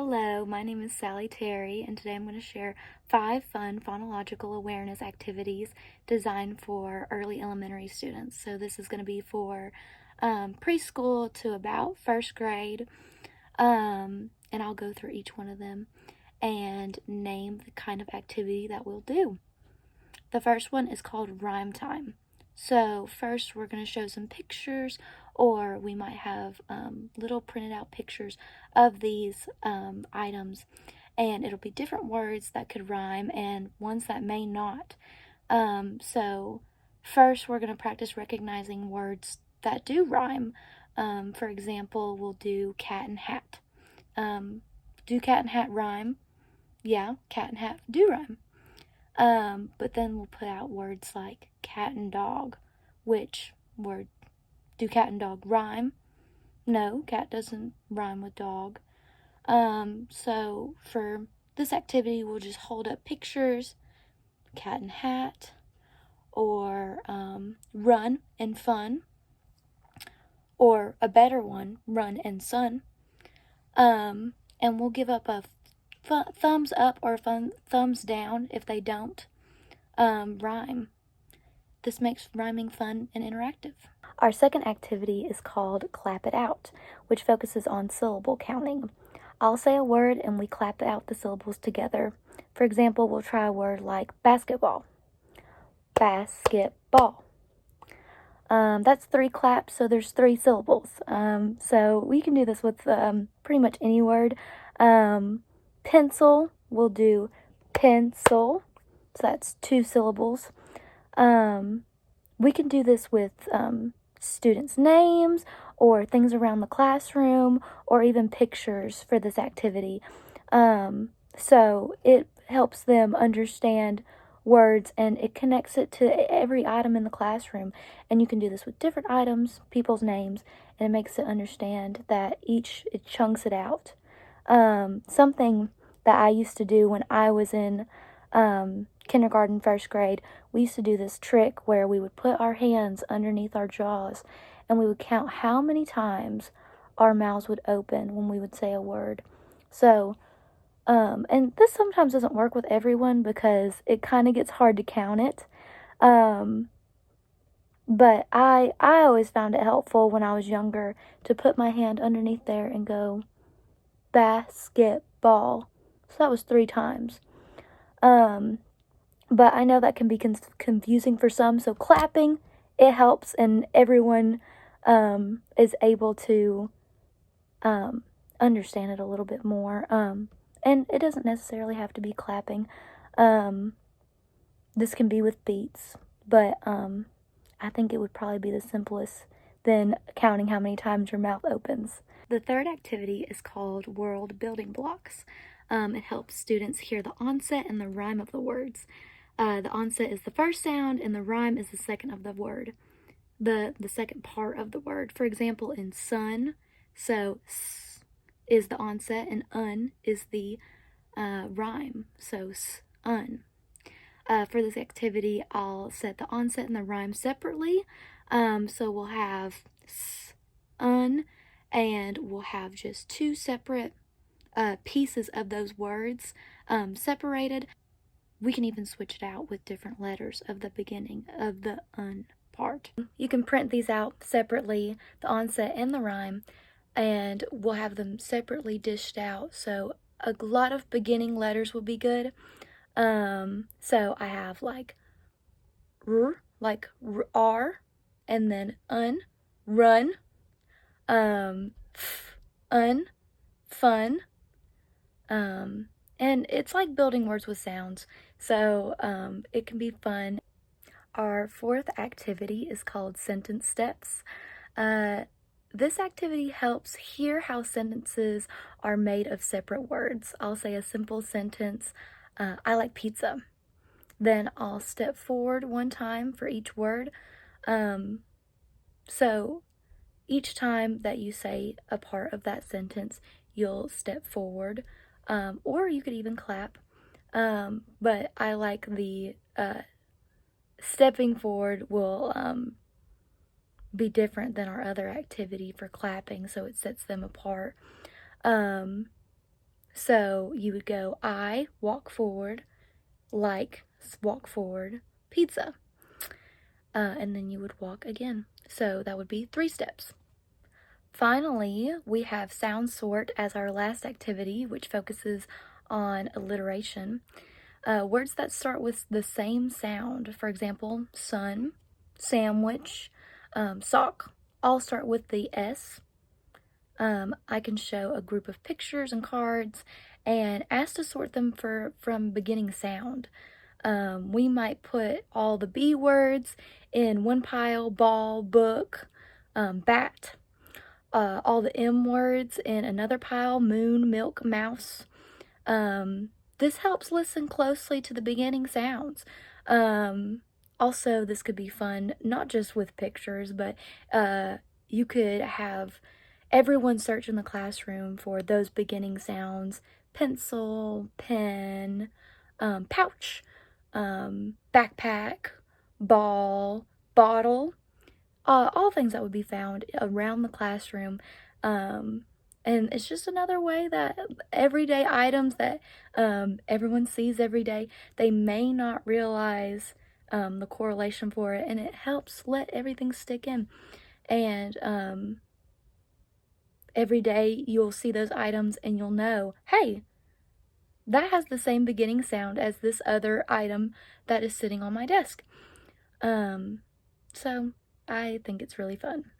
Hello, my name is Sally Terry, and today I'm going to share 5 fun phonological awareness activities designed for early elementary students. So this is going to be for preschool to about first grade, and I'll go through each one of them and name the kind of activity that we'll do. The first one is called rhyme time. So first we're going to show some pictures, or we might have little printed out pictures of these items, and it'll be different words that could rhyme and ones that may not. So first we're going to practice recognizing words that do rhyme. For example, we'll do cat and hat. Do cat and hat rhyme? Yeah, cat and hat do rhyme. But then we'll put out words like cat and dog, which word do cat and dog rhyme? No, cat doesn't rhyme with dog. So for this activity, we'll just hold up pictures, cat and hat, or run and fun, or a better one, run and sun. And we'll give up a thumbs up or thumbs down if they don't rhyme. This makes rhyming fun and interactive. Our second activity is called Clap It Out, which focuses on syllable counting. I'll say a word and we clap out the syllables together. For example, we'll try a word like basketball. Basketball. That's 3 claps, so there's 3 syllables. So we can do this with pretty much any word. Pencil, we'll do pencil, so that's 2 syllables. We can do this with students' names or things around the classroom or even pictures for this activity. So it helps them understand words and it connects it to every item in the classroom. And you can do this with different items, people's names, and it makes it understand that it chunks it out. Something that I used to do when I was in kindergarten, first grade, we used to do this trick where we would put our hands underneath our jaws and we would count how many times our mouths would open when we would say a word. So, and this sometimes doesn't work with everyone because it kind of gets hard to count it. But I always found it helpful when I was younger to put my hand underneath there and go basketball. So that was 3 times. But I know that can be confusing for some, so clapping, it helps, and everyone is able to understand it a little bit more. And it doesn't necessarily have to be clapping. This can be with beats, but I think it would probably be the simplest than counting how many times your mouth opens. The third activity is called World Building Blocks. It helps students hear the onset and the rhyme of the words. The onset is the first sound and the rhyme is the second of the word. The second part of the word. For example, in sun, so s is the onset and un is the rhyme. So un. For this activity, I'll set the onset and the rhyme separately. So we'll have un, and we'll have just 2 separate pieces of those words separated. We can even switch it out with different letters of the beginning of the un part. You can print these out separately, the onset and the rhyme, and we'll have them separately dished out. So a lot of beginning letters will be good. So I have like r, like r, and then un, run, un, fun, and it's like building words with sounds, so it can be fun. Our fourth activity is called Sentence Steps. This activity helps hear how sentences are made of separate words. I'll say a simple sentence, I like pizza. Then I'll step forward 1 time for each word. So each time that you say a part of that sentence, you'll step forward, or you could even clap. But I like the stepping forward will be different than our other activity for clapping, so it sets them apart. So you would go, I walk forward, like, walk forward, pizza. And then you would walk again. So that would be 3 steps. Finally, we have sound sort as our last activity, which focuses on alliteration. Words that start with the same sound, for example, sun, sandwich, sock, all start with the S. I can show a group of pictures and cards and ask to sort them from beginning sound. We might put all the B words in one pile, ball, book, bat, all the M words in another pile, moon, milk, mouse. This helps listen closely to the beginning sounds. Also, this could be fun, not just with pictures, but you could have everyone search in the classroom for those beginning sounds: pencil, pen, pouch, backpack, ball, bottle, all things that would be found around the classroom. And it's just another way that everyday items that everyone sees every day, they may not realize the correlation for it, and it helps let everything stick in. And every day you'll see those items and you'll know, hey, that has the same beginning sound as this other item that is sitting on my desk. So I think it's really fun.